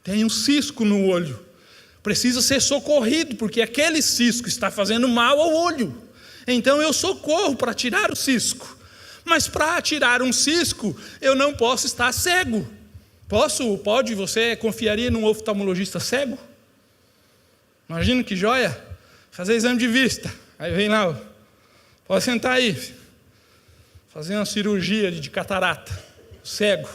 tem um cisco no olho, precisa ser socorrido, porque aquele cisco está fazendo mal ao olho. Então eu socorro para tirar o cisco. Mas para tirar um cisco, eu não posso estar cego. Pode, você confiaria num oftalmologista cego? Imagina que joia, fazer exame de vista. Aí vem lá, pode sentar aí, fazer uma cirurgia de catarata, cego.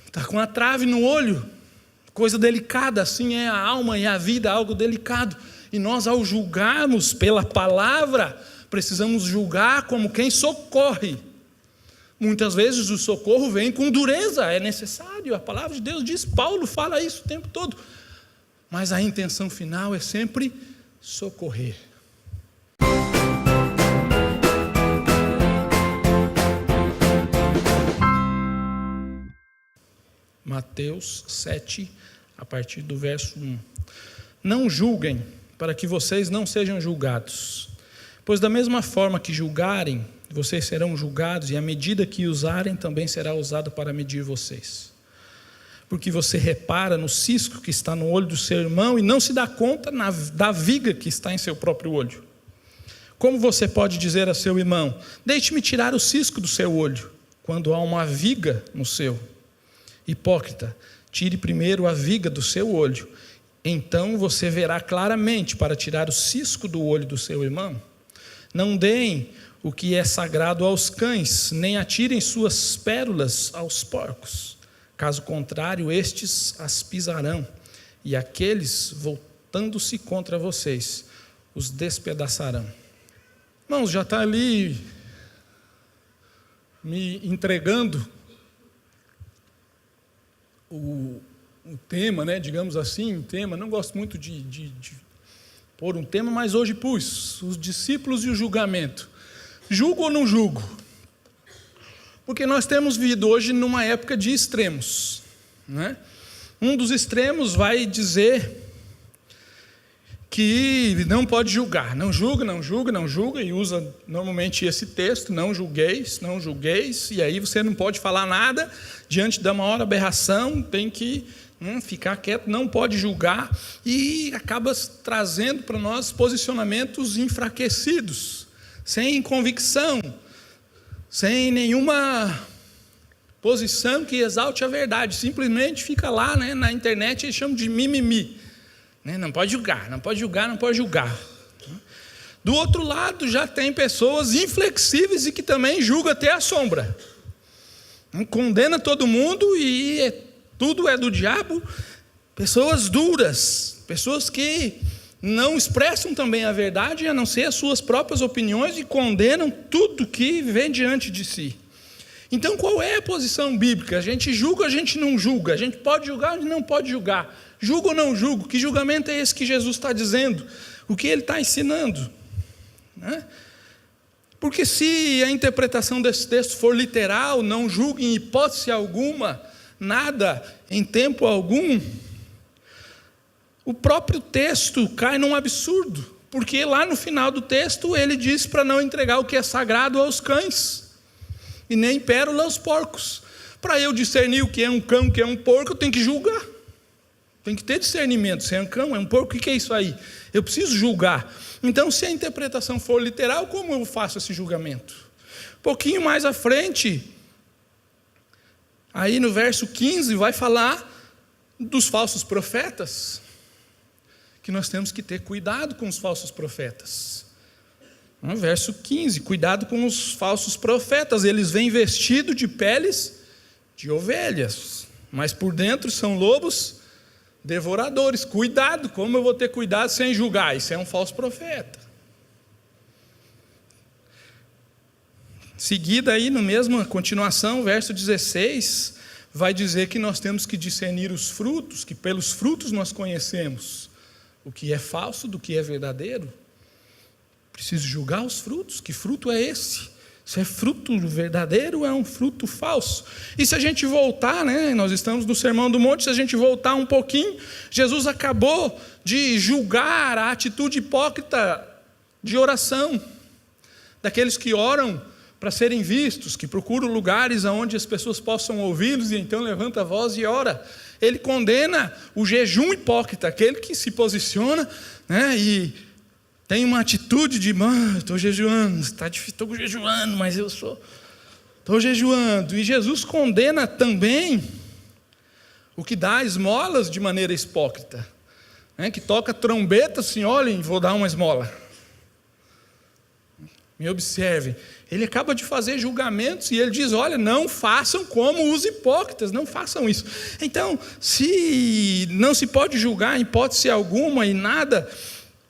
Está com uma trave no olho, coisa delicada, assim é a alma e a vida, algo delicado. E nós, ao julgarmos pela palavra, precisamos julgar como quem socorre. Muitas vezes o socorro vem com dureza, é necessário, a palavra de Deus diz, Paulo fala isso o tempo todo. Mas a intenção final é sempre socorrer. Mateus 7, a partir do verso 1. Não julguem, para que vocês não sejam julgados. Pois da mesma forma que julgarem, vocês serão julgados, e a medida que usarem também será usada para medir vocês. Porque você repara no cisco que está no olho do seu irmão e não se dá conta da viga que está em seu próprio olho. Como você pode dizer a seu irmão, deixe-me tirar o cisco do seu olho, quando há uma viga no seu? Hipócrita, tire primeiro a viga do seu olho, então você verá claramente para tirar o cisco do olho do seu irmão. Não deem o que é sagrado aos cães, nem atirem suas pérolas aos porcos. Caso contrário, estes as pisarão, e aqueles, voltando-se contra vocês, os despedaçarão. Irmãos, já está ali me entregando o tema, né? Digamos assim, um tema. Não gosto muito de pôr um tema, mas hoje pus os discípulos e o julgamento. Julgo ou não julgo? Porque nós temos vivido hoje numa época de extremos, né? Um dos extremos vai dizer que não pode julgar, não julga, não julga, não julga, e usa normalmente esse texto, não julgueis, não julgueis, e aí você não pode falar nada diante da maior aberração, tem que ficar quieto, não pode julgar, e acaba trazendo para nós posicionamentos enfraquecidos, sem convicção, sem nenhuma posição que exalte a verdade, simplesmente fica lá, né, na internet, eles chamam de mimimi. Não pode julgar, não pode julgar, não pode julgar. Do outro lado, já tem pessoas inflexíveis e que também julgam até a sombra. Condena todo mundo e tudo é do diabo. Pessoas duras, pessoas que não expressam também a verdade, a não ser as suas próprias opiniões, e condenam tudo que vem diante de si. Então, qual é a posição bíblica? A gente julga, a gente não julga. A gente pode julgar, a gente não pode julgar. Julgo ou não julgo? Que julgamento é esse que Jesus está dizendo? O que ele está ensinando? Porque se a interpretação desse texto for literal, não julgue em hipótese alguma, nada, em tempo algum, o próprio texto cai num absurdo. Porque lá no final do texto ele diz para não entregar o que é sagrado aos cães, e nem pérola aos porcos. Para eu discernir o que é um cão, o que é um porco, eu tenho que julgar. Tem que ter discernimento, se é um cão, é um porco, o que é isso aí? Eu preciso julgar. Então, se a interpretação for literal, como eu faço esse julgamento? Um pouquinho mais à frente, aí no verso 15, vai falar dos falsos profetas, que nós temos que ter cuidado com os falsos profetas. No verso 15, cuidado com os falsos profetas, eles vêm vestidos de peles de ovelhas, mas por dentro são lobos devoradores. Cuidado, como eu vou ter cuidado sem julgar? Isso é um falso profeta. Seguida aí, no mesmo continuação, verso 16, vai dizer que nós temos que discernir os frutos, que pelos frutos nós conhecemos o que é falso do que é verdadeiro. Preciso julgar os frutos. Que fruto é esse? Se é fruto verdadeiro ou é um fruto falso? E se a gente voltar, né, nós estamos no Sermão do Monte, se a gente voltar um pouquinho, Jesus acabou de julgar a atitude hipócrita de oração, daqueles que oram para serem vistos, que procuram lugares onde as pessoas possam ouvi-los e então levanta a voz e ora. Ele condena o jejum hipócrita, aquele que se posiciona, né, e tem uma atitude de, estou jejuando, está difícil, estou jejuando, mas estou jejuando. E Jesus condena também o que dá esmolas de maneira hipócrita, né, que toca trombeta assim, olhem, vou dar uma esmola. Me observem. Ele acaba de fazer julgamentos e ele diz, olha, não façam como os hipócritas, não façam isso. Então, se não se pode julgar em hipótese alguma e nada,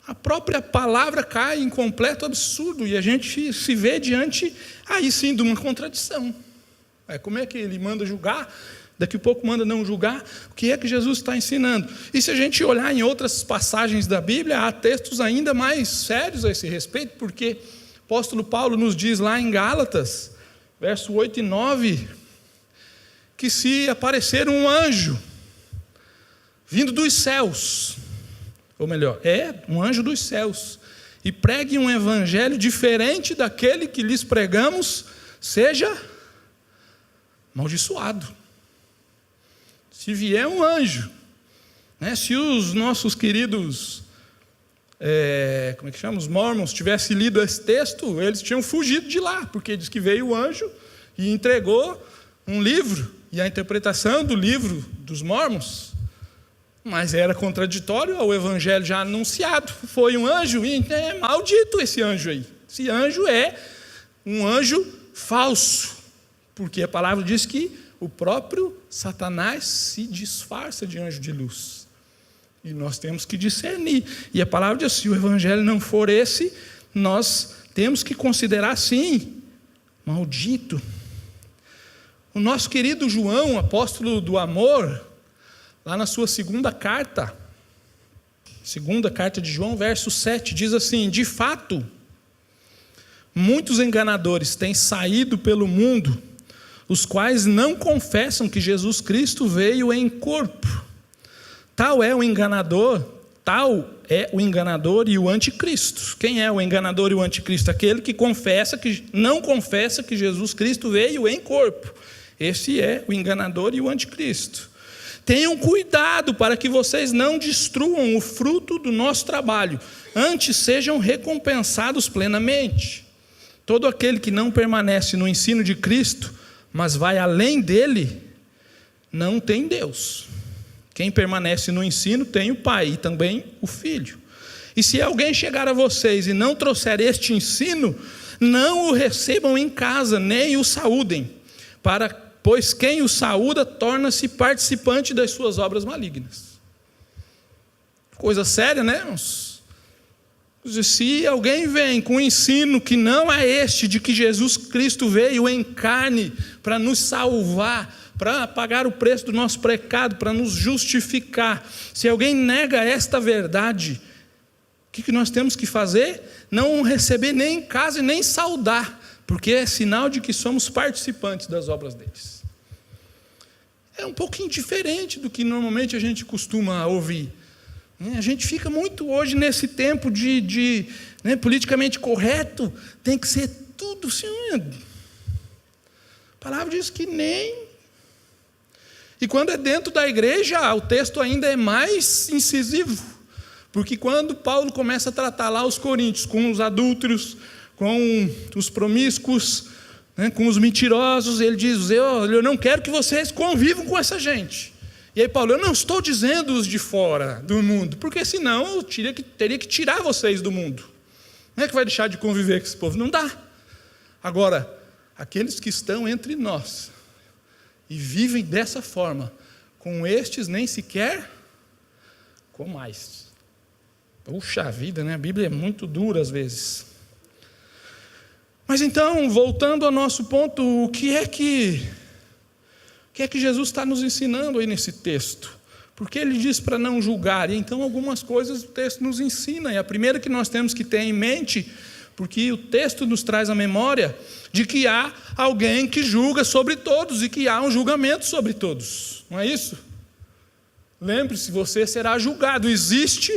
a própria palavra cai em completo absurdo e a gente se vê diante, aí sim, de uma contradição. Como é que ele manda julgar, daqui a pouco manda não julgar? O que é que Jesus está ensinando? E se a gente olhar em outras passagens da Bíblia, há textos ainda mais sérios a esse respeito, porque o apóstolo Paulo nos diz lá em Gálatas, verso 8 e 9, que se aparecer um anjo vindo dos céus, ou melhor, um anjo dos céus, e pregue um evangelho diferente daquele que lhes pregamos, seja amaldiçoado. Se vier um anjo, né, se os nossos queridos os mormons tivessem lido esse texto, eles tinham fugido de lá, porque diz que veio o anjo e entregou um livro, e a interpretação do livro dos mormons, mas era contraditório ao evangelho já anunciado. Foi um anjo, e é maldito esse anjo aí. Esse anjo é um anjo falso, porque a palavra diz que o próprio Satanás se disfarça de anjo de luz. E nós temos que discernir. E a palavra diz, se o evangelho não for esse, nós temos que considerar sim, maldito. O nosso querido João, apóstolo do amor, lá na sua segunda carta de João, verso 7, diz assim, de fato, muitos enganadores têm saído pelo mundo, os quais não confessam que Jesus Cristo veio em corpo. Tal é o enganador e o anticristo. Quem é o enganador e o anticristo? Aquele que não confessa que Jesus Cristo veio em corpo. Esse é o enganador e o anticristo. Tenham cuidado para que vocês não destruam o fruto do nosso trabalho, antes sejam recompensados plenamente. Todo aquele que não permanece no ensino de Cristo, mas vai além dele, não tem Deus. Quem permanece no ensino tem o Pai e também o Filho. E se alguém chegar a vocês e não trouxer este ensino, não o recebam em casa, nem o saúdem, pois quem o saúda torna-se participante das suas obras malignas. Coisa séria, né, irmãos? Se alguém vem com um ensino que não é este, de que Jesus Cristo veio em carne para nos salvar, para pagar o preço do nosso pecado, para nos justificar, se alguém nega esta verdade, o que nós temos que fazer? Não receber nem em casa e nem saudar, porque é sinal de que somos participantes das obras deles. É um pouquinho diferente do que normalmente a gente costuma ouvir. A gente fica muito hoje nesse tempo de politicamente correto, tem que ser tudo assim. A palavra diz que nem. E quando é dentro da igreja, o texto ainda é mais incisivo, porque quando Paulo começa a tratar lá os coríntios com os adúlteros, com os promíscuos, com os mentirosos, ele diz, eu não quero que vocês convivam com essa gente. E aí Paulo, eu não estou dizendo os de fora do mundo, porque senão eu teria que tirar vocês do mundo. Como é que vai deixar de conviver com esse povo? Não dá. Agora, aqueles que estão entre nós e vivem dessa forma, com estes nem sequer com mais. Puxa vida, né? A Bíblia é muito dura às vezes. Mas então, voltando ao nosso ponto, o que é que Jesus está nos ensinando aí nesse texto? Porque ele diz para não julgar, e então algumas coisas o texto nos ensina, e a primeira que nós temos que ter em mente, porque o texto nos traz a memória de que há alguém que julga sobre todos, e que há um julgamento sobre todos, não é isso? Lembre-se, você será julgado, existe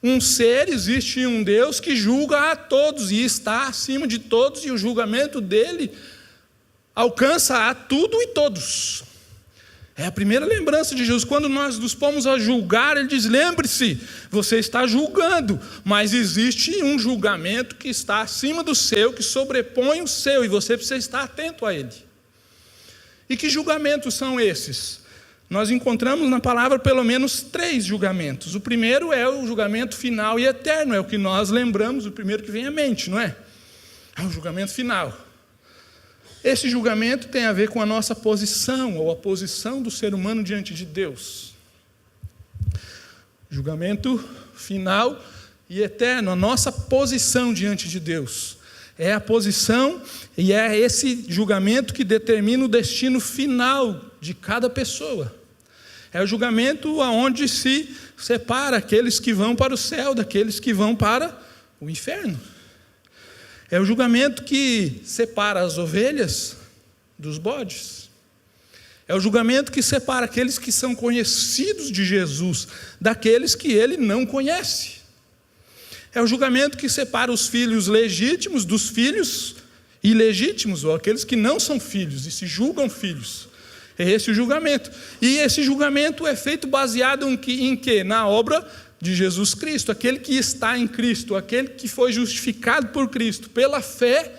um ser, existe um Deus que julga a todos e está acima de todos, e o julgamento dele alcança a tudo e todos. É a primeira lembrança de Jesus. Quando nós nos pomos a julgar, ele diz: lembre-se, você está julgando, mas existe um julgamento que está acima do seu, que sobrepõe o seu, e você precisa estar atento a ele. E que julgamentos são esses? Nós encontramos na palavra pelo menos 3 julgamentos. O primeiro é o julgamento final e eterno, é o que nós lembramos, o primeiro que vem à mente, não é? É o julgamento final. Esse julgamento tem a ver com a nossa posição, ou a posição do ser humano diante de Deus. Julgamento final e eterno, a nossa posição diante de Deus. É a posição e é esse julgamento que determina o destino final de cada pessoa. É o julgamento onde se separa aqueles que vão para o céu daqueles que vão para o inferno. É o julgamento que separa as ovelhas dos bodes. É o julgamento que separa aqueles que são conhecidos de Jesus daqueles que ele não conhece. É o julgamento que separa os filhos legítimos dos filhos ilegítimos, ou aqueles que não são filhos e se julgam filhos. É esse o julgamento. E esse julgamento é feito baseado em quê? Na obra de Jesus Cristo, aquele que está em Cristo, aquele que foi justificado por Cristo pela fé,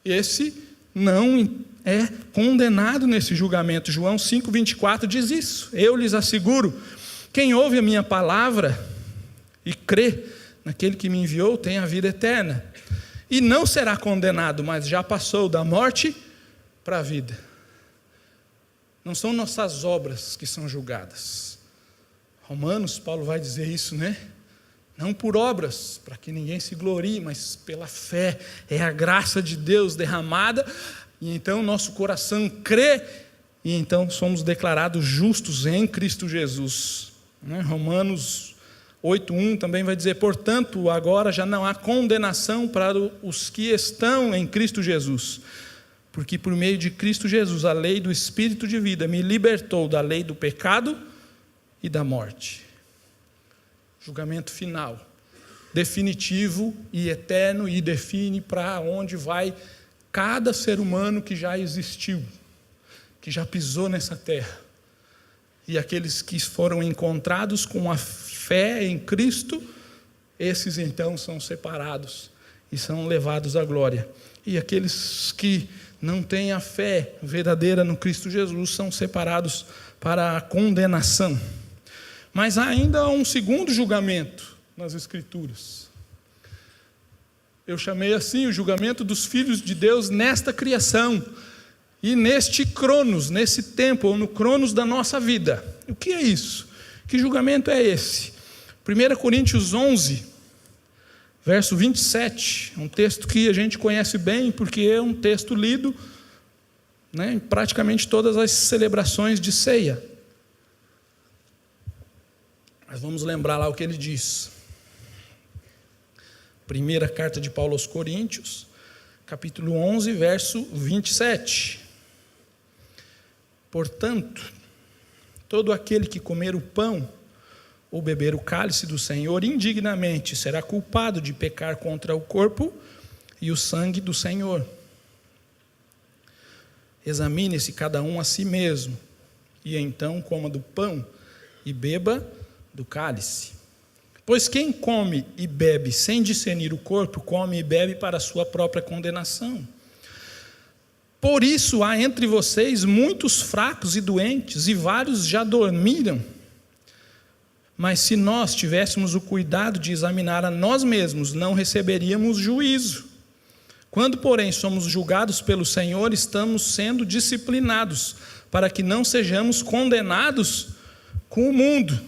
esse não é condenado nesse julgamento. João 5,24 diz isso: eu lhes asseguro, quem ouve a minha palavra e crê naquele que me enviou tem a vida eterna, e não será condenado, mas já passou da morte para a vida. Não são nossas obras que são julgadas. Romanos, Paulo vai dizer isso, né? Não por obras, para que ninguém se glorie, mas pela fé. É a graça de Deus derramada, e então nosso coração crê, e então somos declarados justos em Cristo Jesus. Romanos 8,1 também vai dizer: portanto, agora já não há condenação para os que estão em Cristo Jesus, porque por meio de Cristo Jesus, a lei do Espírito de vida me libertou da lei do pecado e da morte. Julgamento final, definitivo e eterno, e define para onde vai cada ser humano que já existiu, que já pisou nessa terra. E aqueles que foram encontrados com a fé em Cristo, esses então são separados e são levados à glória. E aqueles que não têm a fé verdadeira no Cristo Jesus são separados para a condenação. Mas há ainda um segundo julgamento nas Escrituras. Eu chamei assim o julgamento dos filhos de Deus nesta criação e neste cronos, nesse tempo, ou no cronos da nossa vida. O que é isso? Que julgamento é esse? 1 Coríntios 11, verso 27, um texto que a gente conhece bem, porque é um texto lido, né, em praticamente todas as celebrações de ceia. Mas vamos lembrar lá o que ele diz. Primeira carta de Paulo aos Coríntios, capítulo 11, verso 27. Portanto, todo aquele que comer o pão ou beber o cálice do Senhor indignamente será culpado de pecar contra o corpo e o sangue do Senhor. Examine-se cada um a si mesmo, e então coma do pão e beba do cálice. Pois quem come e bebe sem discernir o corpo, come e bebe para a sua própria condenação. Por isso há entre vocês muitos fracos e doentes, e vários já dormiram. Mas se nós tivéssemos o cuidado de examinar a nós mesmos, não receberíamos juízo. Quando, porém, somos julgados pelo Senhor, estamos sendo disciplinados, para que não sejamos condenados com o mundo.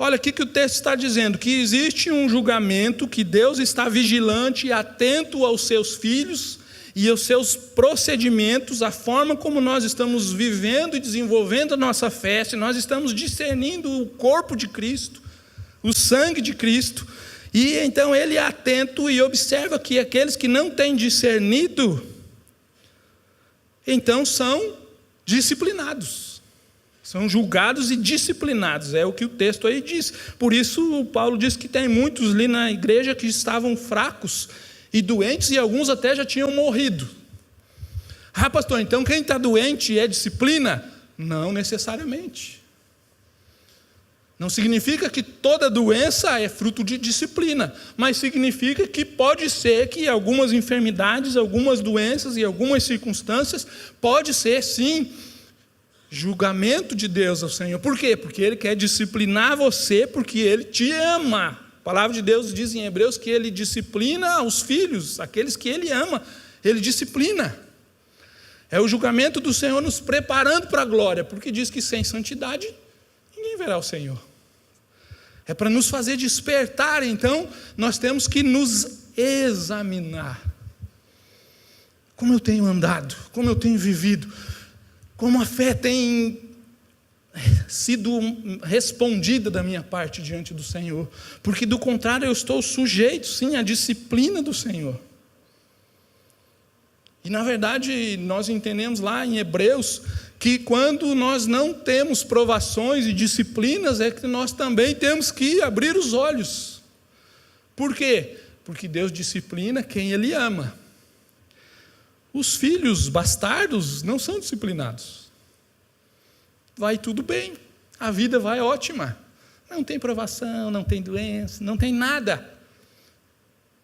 Olha aqui que o texto está dizendo, que existe um julgamento, que Deus está vigilante e atento aos seus filhos e aos seus procedimentos, a forma como nós estamos vivendo e desenvolvendo a nossa fé, se nós estamos discernindo o corpo de Cristo, o sangue de Cristo, e então ele é atento e observa que aqueles que não têm discernido, então são disciplinados, São julgados e disciplinados, é o que o texto aí diz. Por isso, Paulo diz que tem muitos ali na igreja que estavam fracos e doentes, e alguns até já tinham morrido. Ah, pastor, então quem está doente é disciplina? Não necessariamente. Não significa que toda doença é fruto de disciplina, mas significa que pode ser que algumas enfermidades, algumas doenças e algumas circunstâncias, pode ser sim julgamento de Deus ao Senhor. Por quê? Porque Ele quer disciplinar você, porque Ele te ama. A palavra de Deus diz em Hebreus que Ele disciplina os filhos, aqueles que Ele ama, Ele disciplina. É o julgamento do Senhor nos preparando para a glória, porque diz que sem santidade ninguém verá o Senhor. É para nos fazer despertar, então nós temos que nos examinar. Como eu tenho andado, como eu tenho vivido, como a fé tem sido respondida da minha parte diante do Senhor, porque do contrário eu estou sujeito sim à disciplina do Senhor. E na verdade nós entendemos lá em Hebreus que quando nós não temos provações e disciplinas, é que nós também temos que abrir os olhos. Por quê? Porque Deus disciplina quem Ele ama. Os filhos bastardos não são disciplinados. Vai tudo bem, a vida vai ótima. Não tem provação, não tem doença, não tem nada.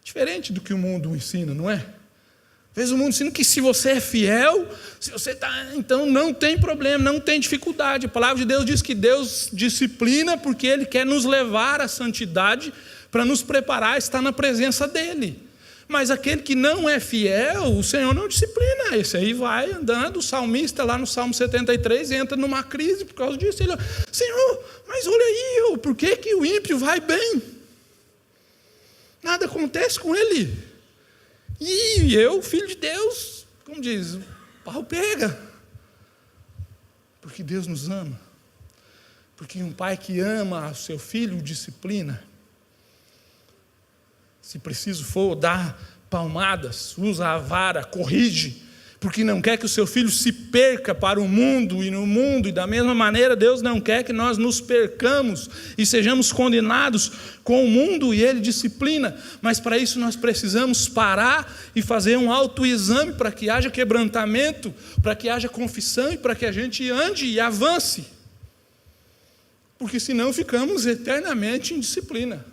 Diferente do que o mundo ensina, não é? Às vezes o mundo ensina que se você é fiel, se você está, então não tem problema, não tem dificuldade. A palavra de Deus diz que Deus disciplina porque Ele quer nos levar à santidade para nos preparar a estar na presença dEle. Mas aquele que não é fiel, o Senhor não disciplina. Esse aí vai andando, o salmista lá no Salmo 73 entra numa crise por causa disso. Ele fala, Senhor, mas olha aí, por que que o ímpio vai bem? Nada acontece com ele. E eu, filho de Deus, como diz, o pau pega. Porque Deus nos ama. Porque um pai que ama o seu filho o disciplina. Se preciso for dar palmadas, usa a vara, corrige. Porque não quer que o seu filho se perca para o mundo e no mundo. E da mesma maneira Deus não quer que nós nos percamos e sejamos condenados com o mundo, e Ele disciplina. Mas para isso nós precisamos parar e fazer um autoexame para que haja quebrantamento, para que haja confissão e para que a gente ande e avance. Porque senão ficamos eternamente em disciplina.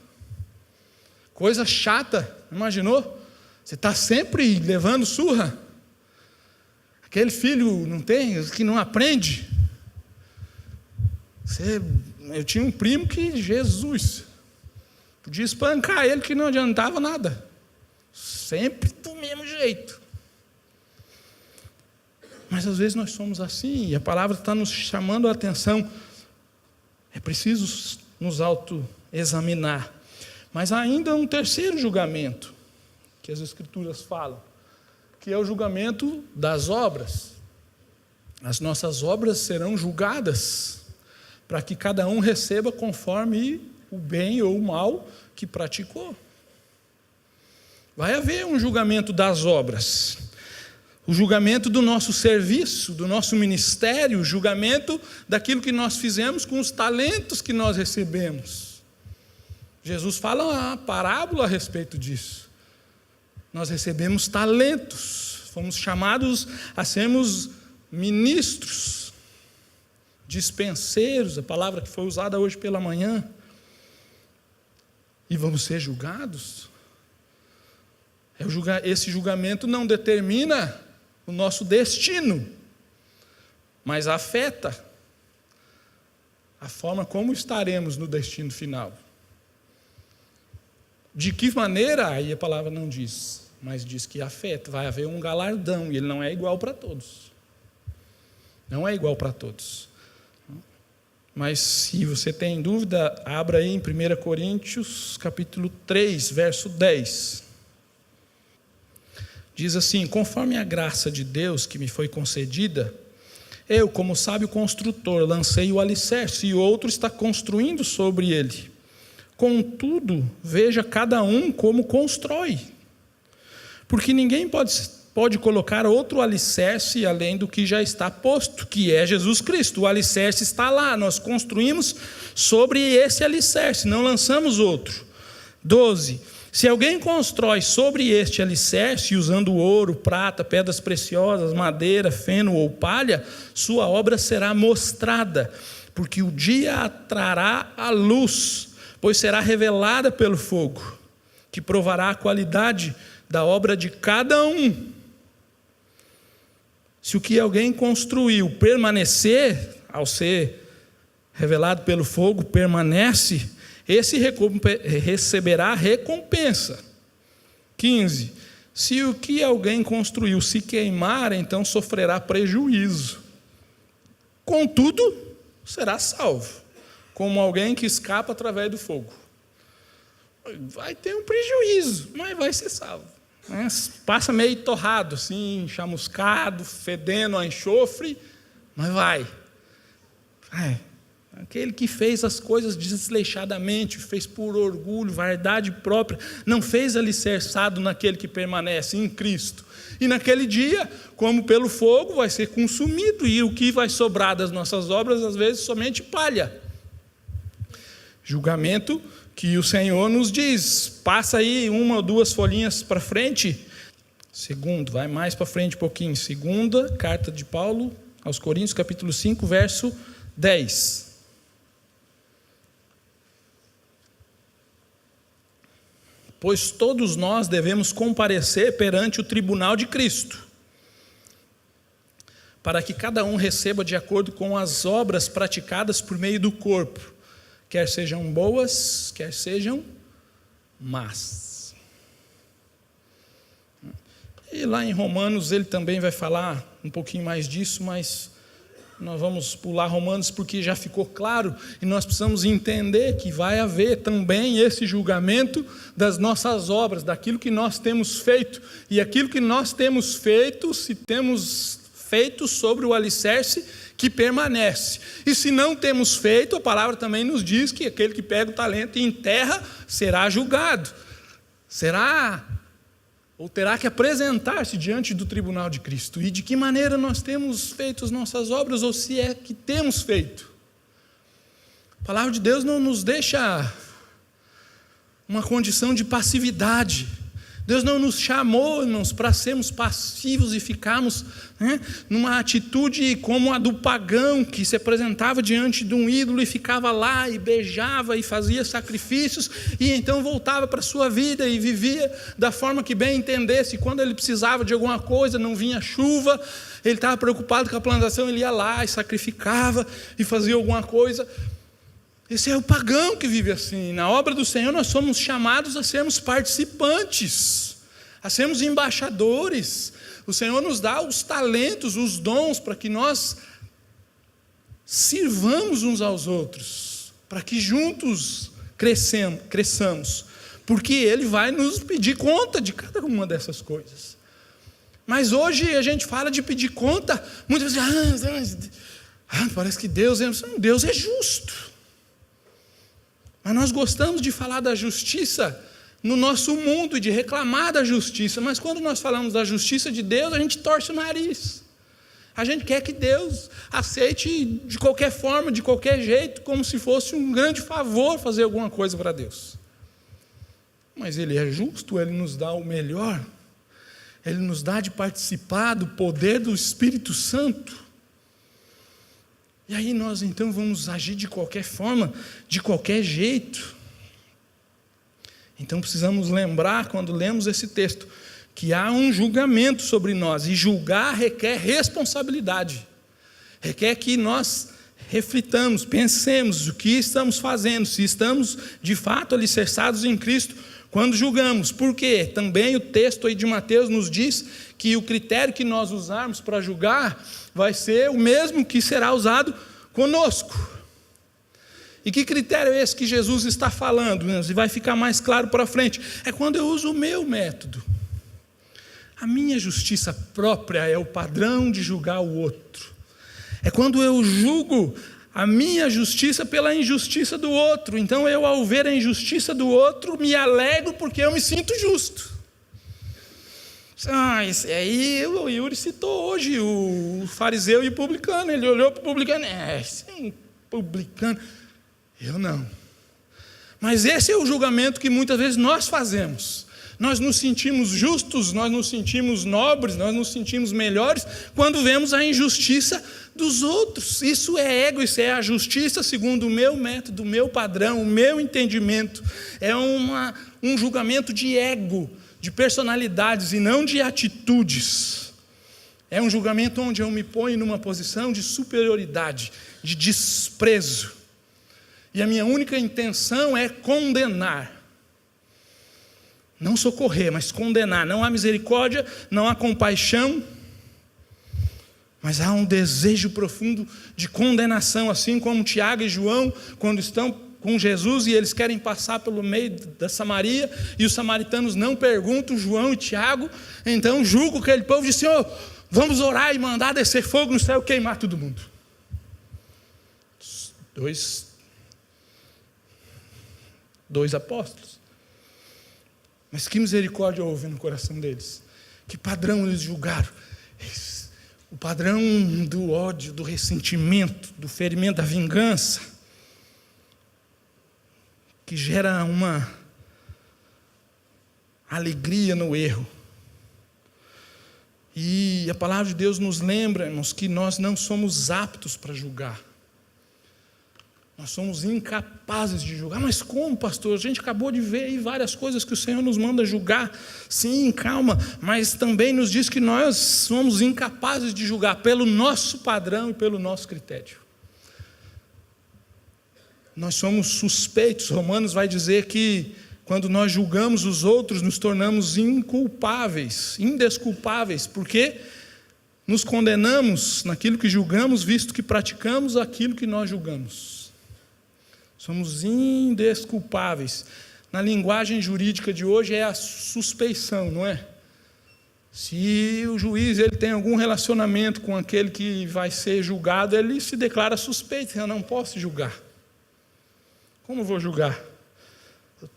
Coisa chata, imaginou? Você está sempre levando surra. Aquele filho não tem, que não aprende. Eu tinha um primo que, Jesus, podia espancar ele que não adiantava nada. Sempre do mesmo jeito. Mas às vezes nós somos assim, e a palavra está nos chamando a atenção. É preciso nos autoexaminar. Mas ainda um terceiro julgamento, que as Escrituras falam, que é o julgamento das obras. As nossas obras serão julgadas, para que cada um receba conforme o bem ou o mal que praticou. Vai haver um julgamento das obras, o julgamento do nosso serviço, do nosso ministério, o julgamento daquilo que nós fizemos com os talentos que nós recebemos. Jesus fala uma parábola a respeito disso. Nós recebemos talentos, fomos chamados a sermos ministros, dispenseiros, a palavra que foi usada hoje pela manhã, e vamos ser julgados. Esse julgamento não determina o nosso destino, mas afeta a forma como estaremos no destino final. De que maneira? Aí a palavra não diz, mas diz que afeta, vai haver um galardão, e ele não é igual para todos. Não é igual para todos. Mas se você tem dúvida, abra aí em 1 Coríntios, capítulo 3, verso 10. Diz assim: conforme a graça de Deus que me foi concedida, eu, como sábio construtor, lancei o alicerce, e outro está construindo sobre ele. Contudo, veja cada um como constrói. Porque ninguém pode pode colocar outro alicerce além do que já está posto, que é Jesus Cristo. O alicerce está lá, nós construímos sobre esse alicerce, não lançamos outro. 12. Se alguém constrói sobre este alicerce, usando ouro, prata, pedras preciosas, madeira, feno ou palha, sua obra será mostrada, porque o dia a trará à luz, pois será revelada pelo fogo, que provará a qualidade da obra de cada um. Se o que alguém construiu permanecer, ao ser revelado pelo fogo, permanece, esse receberá recompensa. 15. Se o que alguém construiu se queimar, então sofrerá prejuízo. Contudo, será salvo, como alguém que escapa através do fogo. Vai ter um prejuízo, mas vai ser salvo. Passa meio torrado, assim, chamuscado, fedendo a enxofre, mas vai. Aquele que fez as coisas desleixadamente, fez por orgulho, vaidade própria, não fez alicerçado naquele que permanece em Cristo. E naquele dia, como pelo fogo, vai ser consumido, e o que vai sobrar das nossas obras, às vezes, somente palha. Julgamento que o Senhor nos diz, passa aí 1 ou 2 folhinhas para frente. Segundo, vai mais para frente um pouquinho. Segunda carta de Paulo aos Coríntios, capítulo 5, verso 10. Pois todos nós devemos comparecer perante o tribunal de Cristo, para que cada um receba de acordo com as obras praticadas por meio do corpo, quer sejam boas, quer sejam más. E lá em Romanos ele também vai falar um pouquinho mais disso, mas nós vamos pular Romanos porque já ficou claro, e nós precisamos entender que vai haver também esse julgamento das nossas obras, daquilo que nós temos feito, e aquilo que nós temos feito, se temos feito sobre o alicerce que permanece. E se não temos feito, a palavra também nos diz que aquele que pega o talento e enterra será julgado. Ou terá que apresentar-se diante do tribunal de Cristo. E de que maneira nós temos feito as nossas obras, ou se é que temos feito. A palavra de Deus não nos deixa uma condição de passividade. Deus não nos chamou, irmãos, para sermos passivos e ficarmos numa atitude como a do pagão, que se apresentava diante de um ídolo e ficava lá e beijava e fazia sacrifícios, e então voltava para a sua vida e vivia da forma que bem entendesse. Quando ele precisava de alguma coisa, não vinha chuva, ele estava preocupado com a plantação, ele ia lá e sacrificava e fazia alguma coisa. Esse é o pagão que vive assim. Na obra do Senhor nós somos chamados a sermos participantes, a sermos embaixadores. O Senhor nos dá os talentos, os dons, para que nós sirvamos uns aos outros, para que juntos cresçamos, porque Ele vai nos pedir conta de cada uma dessas coisas. Mas hoje a gente fala de pedir conta, muitas vezes, parece que Deus é justo. Mas nós gostamos de falar da justiça no nosso mundo e de reclamar da justiça. Mas quando nós falamos da justiça de Deus, a gente torce o nariz. A gente quer que Deus aceite de qualquer forma, de qualquer jeito, como se fosse um grande favor fazer alguma coisa para Deus. Mas Ele é justo, Ele nos dá o melhor. Ele nos dá de participar do poder do Espírito Santo. E aí nós então vamos agir de qualquer forma, de qualquer jeito. Então precisamos lembrar, quando lemos esse texto, que há um julgamento sobre nós, e julgar requer responsabilidade, requer que nós reflitamos, pensemos o que estamos fazendo, se estamos de fato alicerçados em Cristo quando julgamos. Porque também o texto aí de Mateus nos diz que o critério que nós usarmos para julgar vai ser o mesmo que será usado conosco. E que critério é esse que Jesus está falando? E vai ficar mais claro para frente. É quando eu uso o meu método. A minha justiça própria é o padrão de julgar o outro. É quando eu julgo a minha justiça pela injustiça do outro. Então eu, ao ver a injustiça do outro, me alegro porque eu me sinto justo. Esse aí o Yuri citou hoje, o fariseu e o publicano. Ele olhou para o publicano, sim, publicano. Eu não. Mas esse é o julgamento que muitas vezes nós fazemos. Nós nos sentimos justos, nós nos sentimos nobres, nós nos sentimos melhores quando vemos a injustiça dos outros. Isso é ego, isso é a justiça segundo o meu método, o meu padrão, o meu entendimento. É um julgamento de ego, de personalidades e não de atitudes. É um julgamento onde eu me ponho numa posição de superioridade, de desprezo. E a minha única intenção é condenar. Não socorrer, mas condenar. Não há misericórdia, não há compaixão, mas há um desejo profundo de condenação, assim como Tiago e João, quando estão com Jesus e eles querem passar pelo meio da Samaria, e os samaritanos não perguntam, João e Tiago, então julgam aquele povo e dizem, Senhor, vamos orar e mandar descer fogo no céu e queimar todo mundo. Dois apóstolos. Mas que misericórdia houve no coração deles. Que padrão eles julgaram. O padrão do ódio, do ressentimento, do ferimento, da vingança. Que gera uma alegria no erro. E a palavra de Deus nos lembra, irmãos, que nós não somos aptos para julgar. Nós somos incapazes de julgar. Mas como, pastor? A gente acabou de ver aí várias coisas que o Senhor nos manda julgar. Sim, calma. Mas também nos diz que nós somos incapazes de julgar pelo nosso padrão e pelo nosso critério. Nós somos suspeitos. Romanos vai dizer que quando nós julgamos os outros, nos tornamos inculpáveis, indesculpáveis, porque nos condenamos naquilo que julgamos, visto que praticamos aquilo que nós julgamos. Somos indesculpáveis. Na linguagem jurídica de hoje é a suspeição, não é? Se o juiz ele tem algum relacionamento com aquele que vai ser julgado, ele se declara suspeito. Eu não posso julgar. Como eu vou julgar?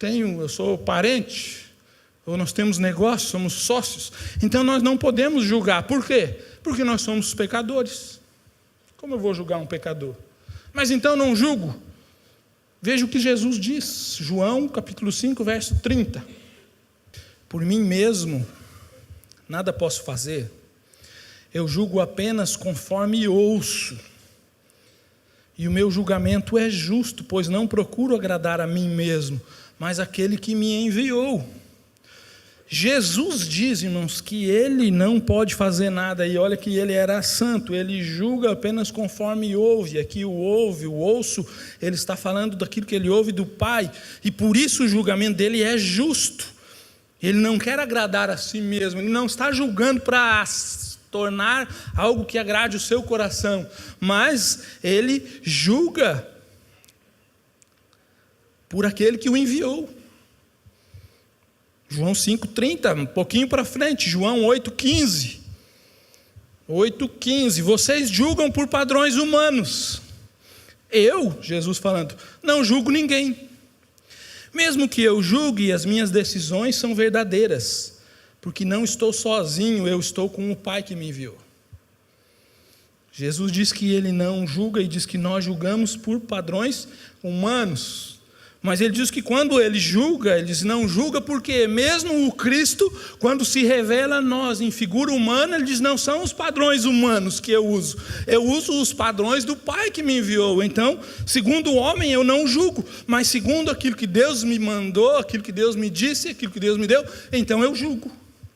Eu sou parente, ou nós temos negócio, somos sócios. Então nós não podemos julgar. Por quê? Porque nós somos pecadores. Como eu vou julgar um pecador? Mas então não julgo. Veja o que Jesus diz, João capítulo 5, verso 30. Por mim mesmo, nada posso fazer, eu julgo apenas conforme ouço, e o meu julgamento é justo, pois não procuro agradar a mim mesmo, mas aquele que me enviou. Jesus diz, irmãos, que ele não pode fazer nada, e olha que ele era santo, ele julga apenas conforme ouve. Aqui o ouço, ele está falando daquilo que ele ouve do Pai, e por isso o julgamento dele é justo. Ele não quer agradar a si mesmo, ele não está julgando para tornar algo que agrade o seu coração, mas ele julga por aquele que o enviou. João 5,30, um pouquinho para frente, João 8,15. 8,15, vocês julgam por padrões humanos. Eu, Jesus falando, não julgo ninguém. Mesmo que eu julgue, as minhas decisões são verdadeiras, porque não estou sozinho, eu estou com o Pai que me enviou. Jesus diz que ele não julga e diz que nós julgamos por padrões humanos. Mas ele diz que quando ele julga, ele não julga porque mesmo o Cristo, quando se revela a nós em figura humana, ele diz, não são os padrões humanos que eu uso os padrões do Pai que me enviou. Então, segundo o homem eu não julgo, mas segundo aquilo que Deus me mandou, aquilo que Deus me disse, aquilo que Deus me deu, então eu julgo.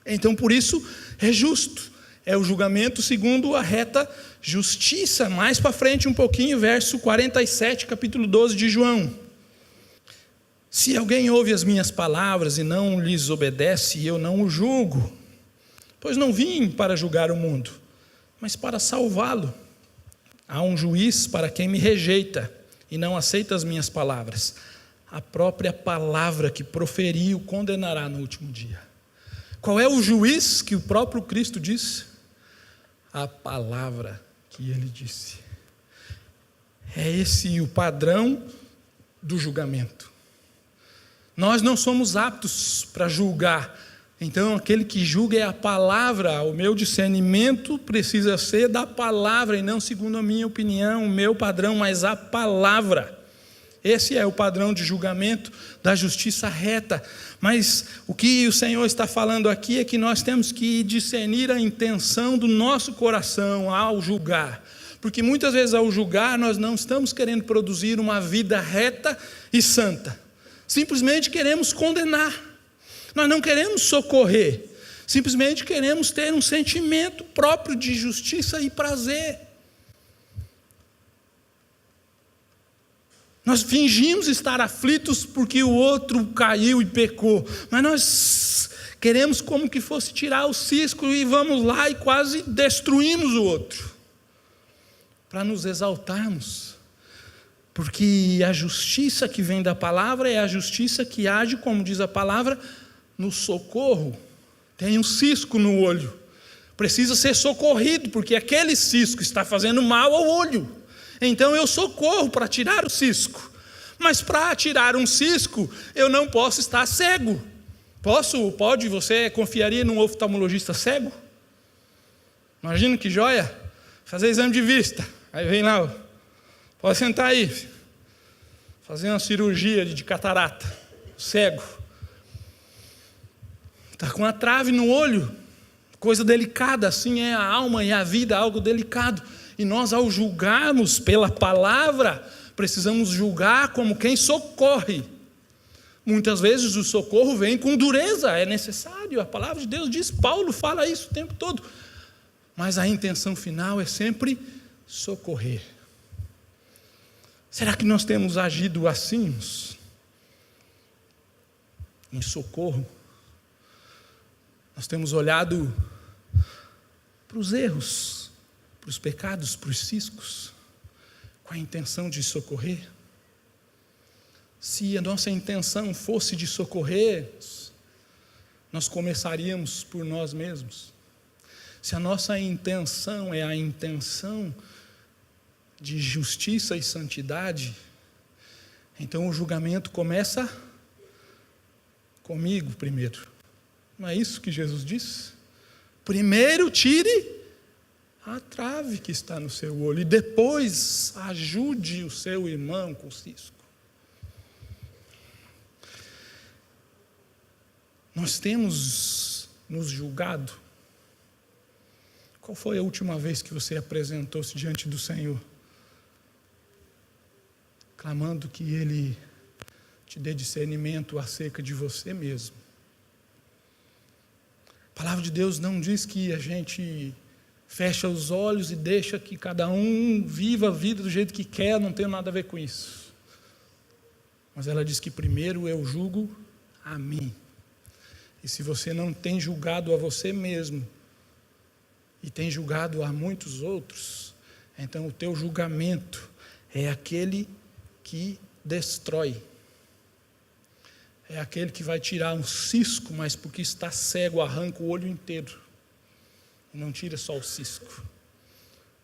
Então por isso é justo, é o julgamento segundo a reta justiça. Mais para frente um pouquinho, verso 47, capítulo 12 de João. Se alguém ouve as minhas palavras e não lhes obedece, eu não o julgo, pois não vim para julgar o mundo, mas para salvá-lo. Há um juiz para quem me rejeita e não aceita as minhas palavras. A própria palavra que proferiu condenará no último dia. Qual é o juiz que o próprio Cristo disse? A palavra que ele disse. É esse o padrão do julgamento. Nós não somos aptos para julgar Então, aquele que julga é a palavra. O meu discernimento precisa ser da palavra e não segundo a minha opinião, o meu padrão, mas a palavra. Esse é o padrão de julgamento da justiça reta. Mas o que o Senhor está falando aqui é que nós temos que discernir a intenção do nosso coração ao julgar. Porque muitas vezes ao julgar nós não estamos querendo produzir uma vida reta e santa. Simplesmente queremos condenar. Nós não queremos socorrer. Simplesmente queremos ter um sentimento próprio de justiça e prazer. Nós fingimos estar aflitos porque o outro caiu e pecou, mas nós queremos como que fosse tirar o cisco e vamos lá e quase destruímos o outro, para nos exaltarmos, porque a justiça que vem da palavra é a justiça que age, como diz a palavra, no socorro. Tem um cisco no olho, precisa ser socorrido, porque aquele cisco está fazendo mal ao olho. Então eu socorro para tirar o cisco. Mas para tirar um cisco, eu não posso estar cego. Pode, você confiaria num oftalmologista cego? Imagina que joia, fazer exame de vista. Aí vem lá, pode sentar aí, fazer uma cirurgia de catarata, cego. Está com uma trave no olho, coisa delicada, assim é a alma e a vida, algo delicado. E nós, ao julgarmos pela palavra, precisamos julgar como quem socorre. Muitas vezes o socorro vem com dureza, é necessário, a palavra de Deus diz, Paulo fala isso o tempo todo. Mas a intenção final é sempre socorrer. Será que nós temos agido assim? Em socorro? Nós temos olhado para os erros, para os pecados, para os ciscos, com a intenção de socorrer? Se a nossa intenção fosse de socorrer, nós começaríamos por nós mesmos. Se a nossa intenção é a intenção de justiça e santidade, então o julgamento começa comigo primeiro. Não é isso que Jesus disse? Primeiro tire a trave que está no seu olho, e depois ajude o seu irmão com o cisco. Nós temos nos julgado. Qual foi a última vez que você apresentou-se diante do Senhor, clamando que Ele te dê discernimento acerca de você mesmo? A palavra de Deus não diz que a gente fecha os olhos e deixa que cada um viva a vida do jeito que quer, não tem nada a ver com isso. Mas ela diz que primeiro eu julgo a mim. E se você não tem julgado a você mesmo, e tem julgado a muitos outros, então o teu julgamento é aquele que destrói. É aquele que vai tirar um cisco, mas porque está cego, arranca o olho inteiro. E não tira só o cisco.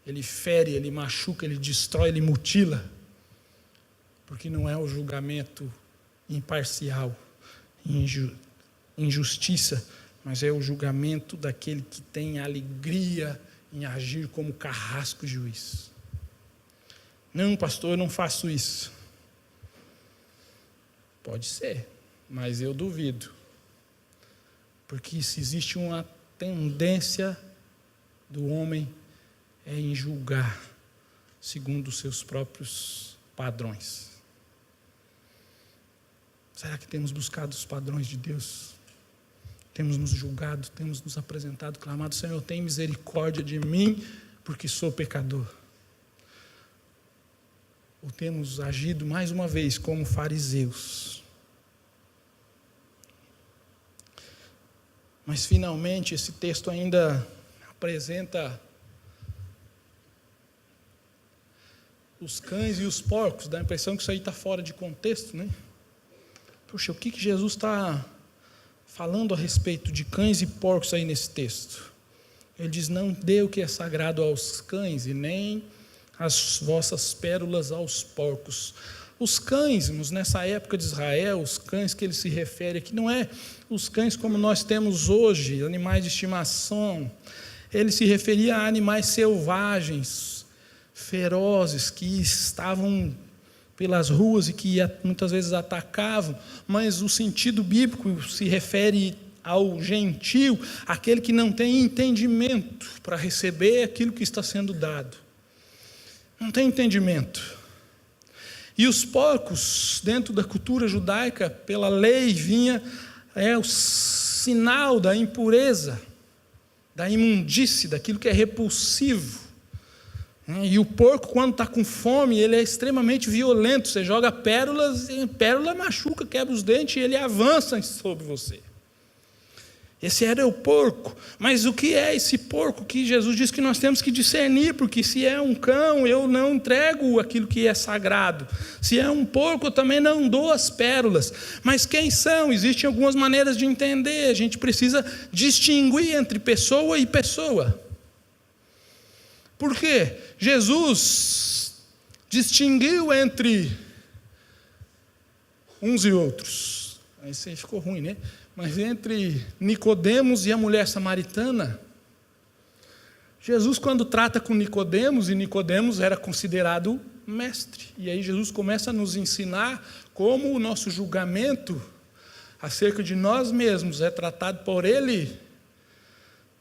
Ele fere, ele machuca, ele destrói, ele mutila. Porque não é o julgamento imparcial, injustiça, mas é o julgamento daquele que tem alegria em agir como carrasco juiz. Não, pastor, eu não faço isso. Pode ser, mas eu duvido. Porque se existe uma tendência do homem é em julgar segundo os seus próprios padrões. Será que temos buscado os padrões de Deus? Temos nos julgado, temos nos apresentado, clamado, Senhor, tem misericórdia de mim, porque sou pecador. Ou temos agido mais uma vez como fariseus? Mas finalmente esse texto ainda apresenta os cães e os porcos. Dá a impressão que isso aí está fora de contexto, né? Puxa, o que Jesus está falando a respeito de cães e porcos aí nesse texto? Ele diz, não dê o que é sagrado aos cães e nem as vossas pérolas aos porcos. Os cães, nessa época de Israel, os cães que ele se refere aqui, não é os cães como nós temos hoje, animais de estimação. Ele se referia a animais selvagens, ferozes, que estavam pelas ruas e que muitas vezes atacavam, mas o sentido bíblico se refere ao gentio, aquele que não tem entendimento para receber aquilo que está sendo dado. Não tem entendimento. E os porcos, dentro da cultura judaica, pela lei, vinha o sinal da impureza, da imundície, daquilo que é repulsivo. E o porco, quando está com fome, ele é extremamente violento. Você joga pérolas, e pérola machuca, quebra os dentes e ele avança sobre você. Esse era o porco. Mas o que é esse porco que Jesus diz que nós temos que discernir? Porque se é um cão, eu não entrego aquilo que é sagrado. Se é um porco, eu também não dou as pérolas. Mas quem são? Existem algumas maneiras de entender. A gente precisa distinguir entre pessoa e pessoa. Por quê? Jesus distinguiu entre uns e outros. Isso aí ficou ruim, né? Mas entre Nicodemos e a mulher samaritana, Jesus, quando trata com Nicodemos, e Nicodemos era considerado mestre, e aí Jesus começa a nos ensinar como o nosso julgamento acerca de nós mesmos é tratado por ele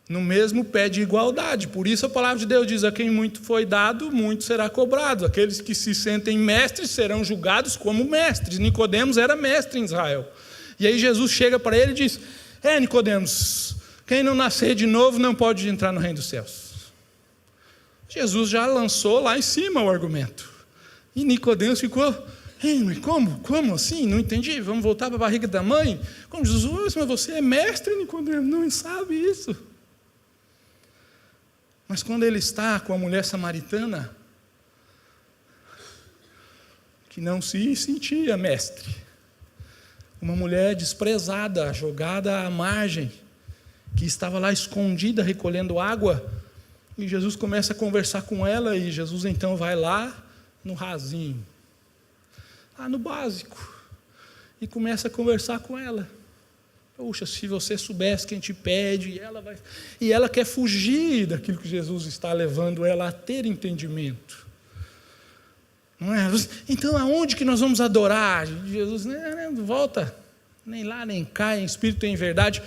no mesmo pé de igualdade. Por isso a palavra de Deus diz: a quem muito foi dado, muito será cobrado. Aqueles que se sentem mestres serão julgados como mestres. Nicodemos era mestre em Israel. E aí Jesus chega para ele e diz: Nicodemos, quem não nascer de novo não pode entrar no reino dos céus. Jesus já lançou lá em cima o argumento. E Nicodemos ficou: mas como assim? Não entendi, vamos voltar para a barriga da mãe? Como Jesus: mas você é mestre, Nicodemos, não sabe isso. Mas quando ele está com a mulher samaritana, que não se sentia mestre, uma mulher desprezada, jogada à margem, que estava lá escondida recolhendo água, e Jesus começa a conversar com ela, e Jesus então vai lá no rasinho, lá no básico, e começa a conversar com ela. Puxa, se você soubesse quem te pede, e ela quer fugir daquilo que Jesus está levando ela a ter entendimento. Não é? Então, aonde que nós vamos adorar? Jesus, não volta, nem lá, nem cá, em espírito e em verdade.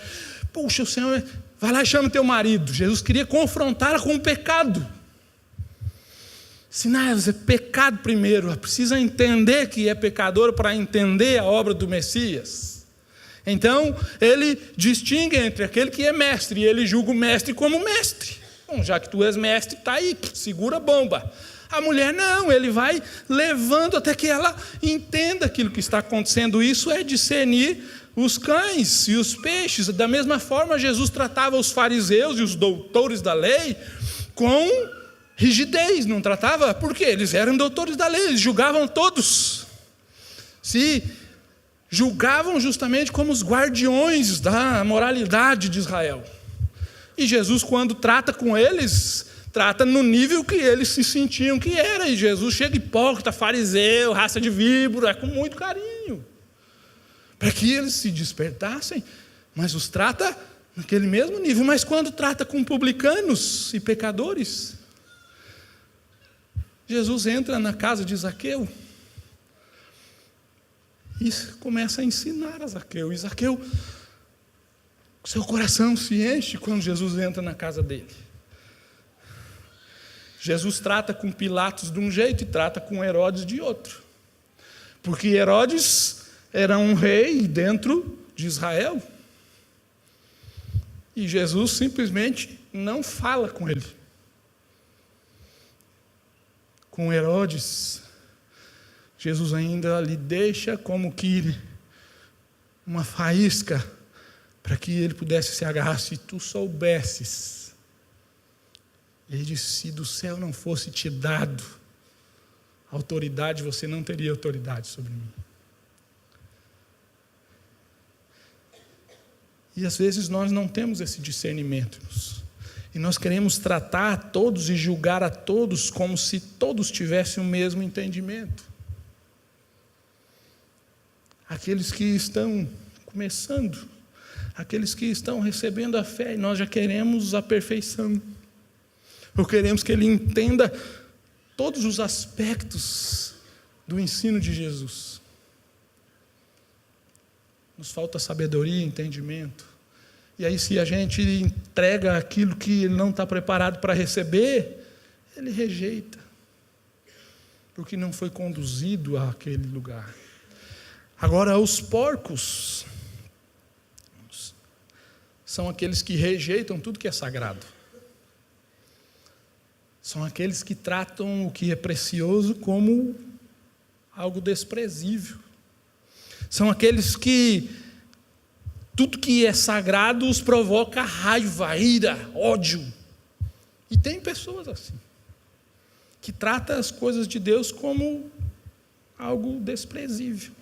Puxa, o Senhor, vai lá e chama teu marido. Jesus queria confrontá-la com o pecado. Você pecado primeiro, precisa entender que é pecador para entender a obra do Messias. Então, ele distingue entre aquele que é mestre, e ele julga o mestre como mestre. Bom, já que tu és mestre, está aí, segura a bomba. A mulher não, ele vai levando até que ela entenda aquilo que está acontecendo. Isso é discernir os cães e os peixes. Da mesma forma, Jesus tratava os fariseus e os doutores da lei com rigidez, não tratava? Porque eles eram doutores da lei, eles julgavam todos. Julgavam justamente como os guardiões da moralidade de Israel. E Jesus, quando trata com eles, trata no nível que eles se sentiam que era. E Jesus chega hipócrita, fariseu, raça de víbora, com muito carinho, para que eles se despertassem, mas os trata naquele mesmo nível. Mas quando trata com publicanos e pecadores, Jesus entra na casa de Zaqueu e começa a ensinar a Zaqueu. E Zaqueu, seu coração se enche quando Jesus entra na casa dele. Jesus trata com Pilatos de um jeito e trata com Herodes de outro. Porque Herodes era um rei dentro de Israel. E Jesus simplesmente não fala com ele. Com Herodes, Jesus ainda lhe deixa como que uma faísca para que ele pudesse se agarrar. Se tu soubesses, ele disse: se do céu não fosse te dado autoridade, você não teria autoridade sobre mim. E às vezes nós não temos esse discernimento, e nós queremos tratar a todos e julgar a todos como se todos tivessem o mesmo entendimento. aqueles que estão começando, aqueles que estão recebendo a fé, e nós já queremos a perfeição, ou queremos que ele entenda todos os aspectos do ensino de Jesus. Nos falta sabedoria e entendimento. E aí, se a gente entrega aquilo que ele não está preparado para receber, ele rejeita, porque não foi conduzido àquele lugar. Agora, os porcos são aqueles que rejeitam tudo que é sagrado. São aqueles que tratam o que é precioso como algo desprezível. São aqueles que tudo que é sagrado os provoca raiva, ira, ódio. E tem pessoas assim, que tratam as coisas de Deus como algo desprezível.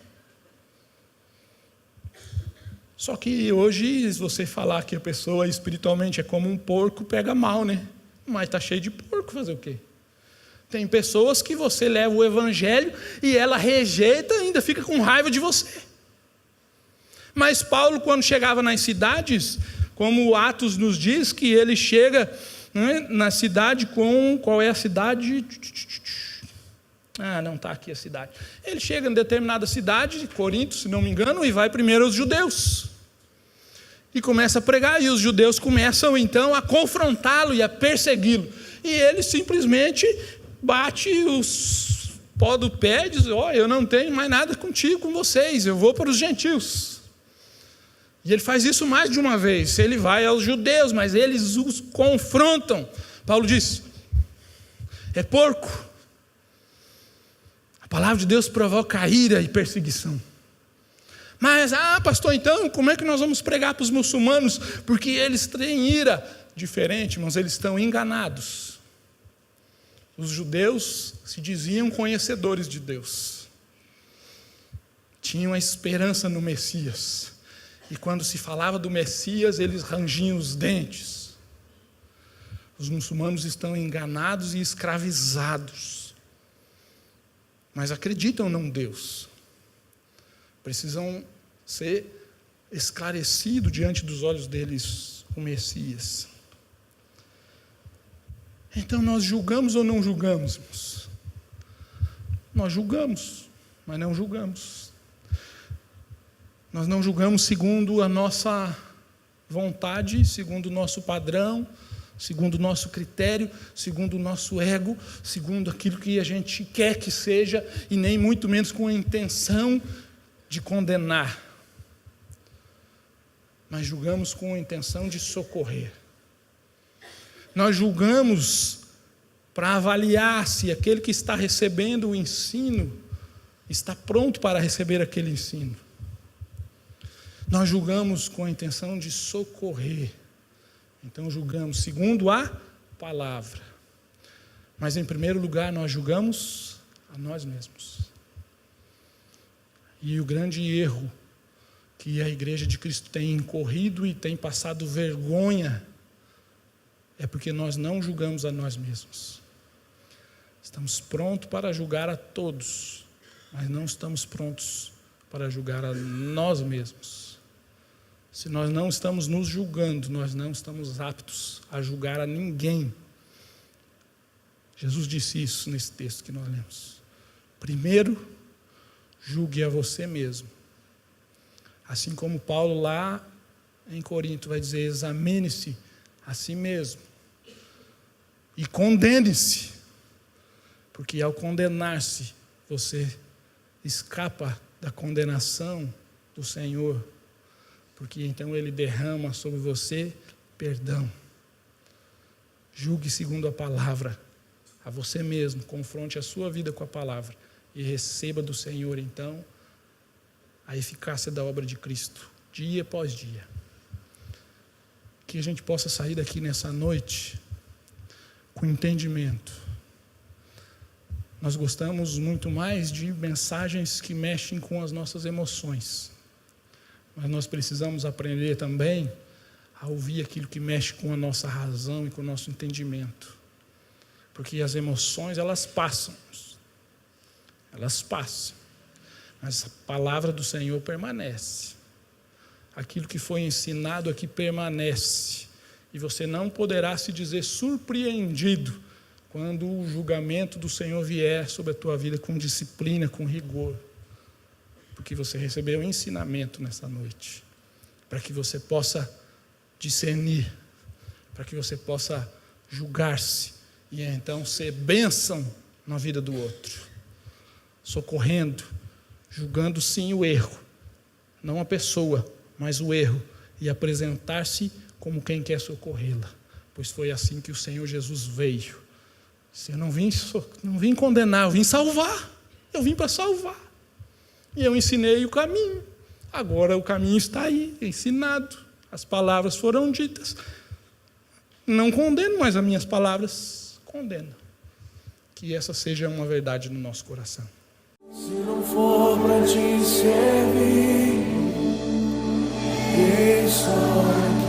Só que hoje, se você falar que a pessoa espiritualmente é como um porco, pega mal, né? Mas está cheio de porco, fazer o quê? Tem pessoas que você leva o evangelho e ela rejeita e ainda fica com raiva de você. Mas Paulo, quando chegava nas cidades, como o Atos nos diz, que ele chega, né, na cidade com... Qual é a cidade? Não está aqui a cidade. Ele chega em determinada cidade, Corinto, se não me engano, e vai primeiro aos judeus. E começa a pregar, e os judeus começam então a confrontá-lo e a persegui-lo. E ele simplesmente bate os pó do pé e diz: eu não tenho mais nada contigo, com vocês, eu vou para os gentios. E ele faz isso mais de uma vez. Ele vai aos judeus, mas eles os confrontam. Paulo diz: é porco. A palavra de Deus provoca ira e perseguição. Mas, pastor, então, como é que nós vamos pregar para os muçulmanos? Porque eles têm ira. Diferente, irmãos, eles estão enganados. Os judeus se diziam conhecedores de Deus. Tinham a esperança no Messias. E quando se falava do Messias, eles rangiam os dentes. Os muçulmanos estão enganados e escravizados. Mas acreditam num Deus. Precisam ser esclarecidos diante dos olhos deles o Messias. Então nós julgamos ou não julgamos, irmãos? Nós julgamos, mas não julgamos. Nós não julgamos segundo a nossa vontade, segundo o nosso padrão, segundo o nosso critério, segundo o nosso ego, segundo aquilo que a gente quer que seja, e nem muito menos com a intenção de condenar. Mas julgamos com a intenção de socorrer. Nós julgamos para avaliar se aquele que está recebendo o ensino está pronto para receber aquele ensino. Nós julgamos com a intenção de socorrer. Então julgamos segundo a palavra. Mas em primeiro lugar nós julgamos a nós mesmos. E o grande erro que a Igreja de Cristo tem incorrido e tem passado vergonha é porque nós não julgamos a nós mesmos. Estamos prontos para julgar a todos, mas não estamos prontos para julgar a nós mesmos. Se nós não estamos nos julgando, nós não estamos aptos a julgar a ninguém. Jesus disse isso nesse texto que nós lemos. Primeiro, julgue a você mesmo. Assim como Paulo lá em Corinto vai dizer: examine-se a si mesmo e condene-se, porque ao condenar-se você escapa da condenação do Senhor, porque então Ele derrama sobre você perdão. Julgue segundo a palavra a você mesmo, confronte a sua vida com a palavra e receba do Senhor então a eficácia da obra de Cristo, dia após dia. Que a gente possa sair daqui nessa noite com entendimento. Nós gostamos muito mais de mensagens que mexem com as nossas emoções, mas nós precisamos aprender também a ouvir aquilo que mexe com a nossa razão e com o nosso entendimento, porque as emoções elas passam, Mas a palavra do Senhor permanece. Aquilo que foi ensinado aqui permanece. E você não poderá se dizer surpreendido quando o julgamento do Senhor vier sobre a tua vida com disciplina, com rigor. Porque você recebeu um ensinamento nessa noite. Para que você possa discernir. Para que você possa julgar-se. E então ser bênção na vida do outro. Socorrendo, julgando sim o erro. Não a pessoa, mas o erro. E apresentar-se como quem quer socorrê-la. Pois foi assim que o Senhor Jesus veio. Eu não vim condenar, eu vim salvar. Eu vim para salvar. E eu ensinei o caminho. Agora o caminho está aí, ensinado. As palavras foram ditas. Não condeno, mas as minhas palavras condenam. Que essa seja uma verdade no nosso coração. Se não for para te servir, quem sou eu?